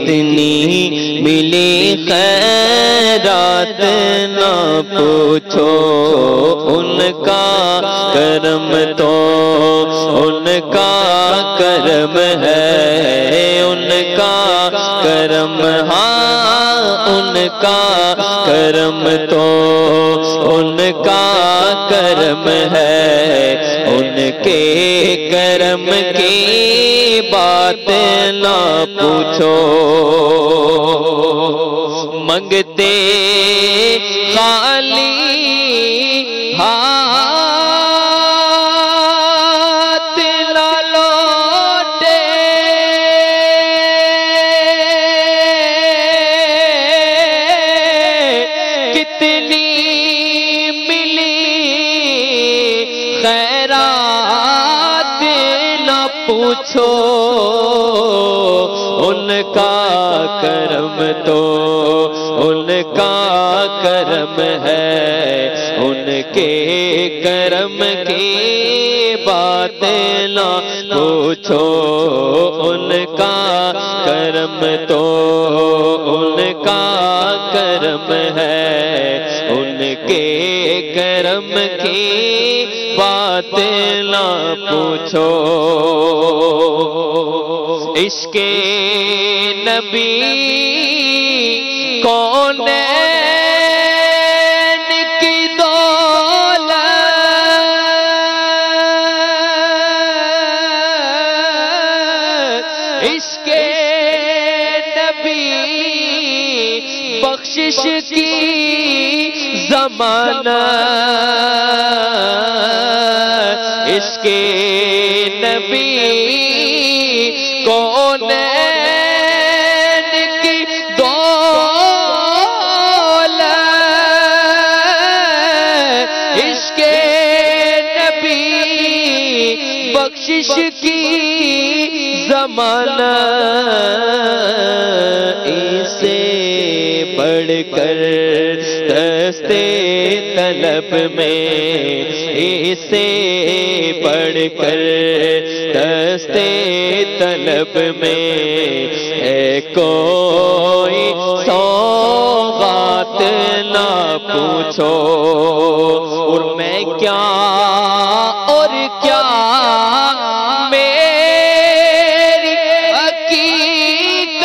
کتنی ملی خیرات نہ پوچھو، ان کا کرم تو ان کا کرم ہے، ان کا کرم ہاں ان کا کرم تو ان کا کرم ہے، ان کے کرم کی بات نہ پوچھو۔ منگتے خالی ہاتھ نہ لوٹے، کتنی خیرات نہ پوچھو، ان کا کرم تو ان کا کرم ہے، ان کے کرم کی بات نہ پوچھو، ان کا کرم تو ان کا کرم ہے، ان کے کرم کی بات نہ پوچھو۔ عشق نبی کونین کی دولت، عشق نبی بخشش کی ضمانت، عشق نبی کونین کی دولت، عشق نبی بخشش کی ضمانت، اسے بڑھ کر دستے طلب میں، اسے بڑھ کر دستے طلب میں ہے کوئی سوغات نہ پوچھو۔ اور میں کیا اور کیا میری حقیقت،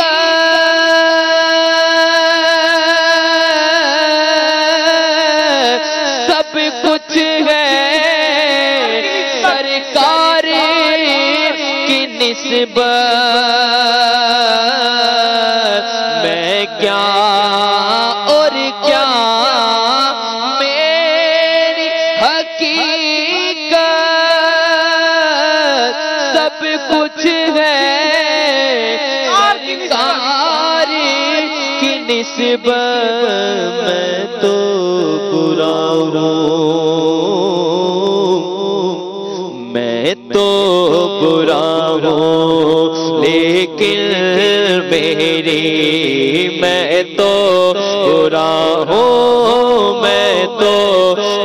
سب کچھ ہے سرکار کی نسبت، میں کیا اور کیا میری حقیقت، سب کچھ ہے سرکار کی نسبت، میں تو برا ہوں، میں تو برا ہوں لیکن میری، میں تو برا ہوں، میں تو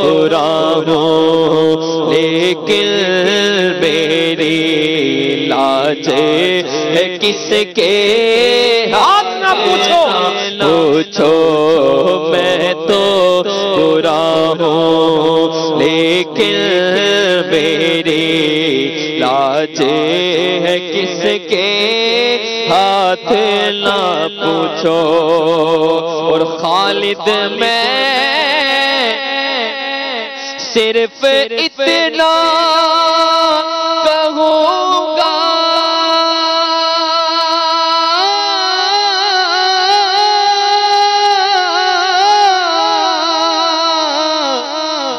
برا ہوں لیکن میری لاج ہے کس کے ہاتھ نہ پوچھو، پوچھو میں تو برا ہوں لیکن میری لاج ہے کس کے ہاتھ نہ پوچھو۔ اور خالد میں صرف اتنا کہوں گا،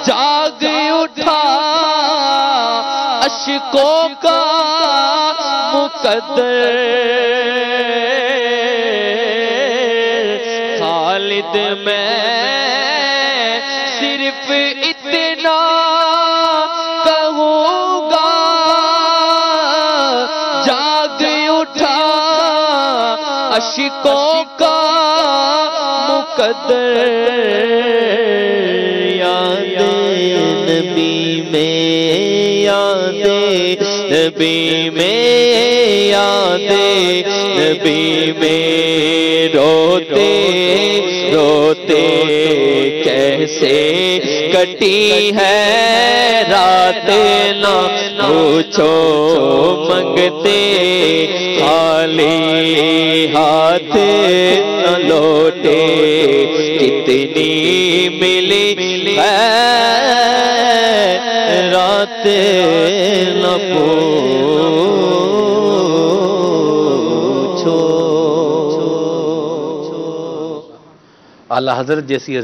جاگ اٹھا اشکوں کا مقدر، خالد میں صرف اتنا کہوں گا، جاگ اٹھا اشکوں کا مقدر، یاد نبی میں، یاد نبی میں، یاد نبی میں روتے روتے کیسے کٹی ہے رات نہ پوچھو منگتے خالی ہاتھ نہ لوٹے کتنی ملی ہے رات نہ پوچھو اعلیٰ حضرت جیسی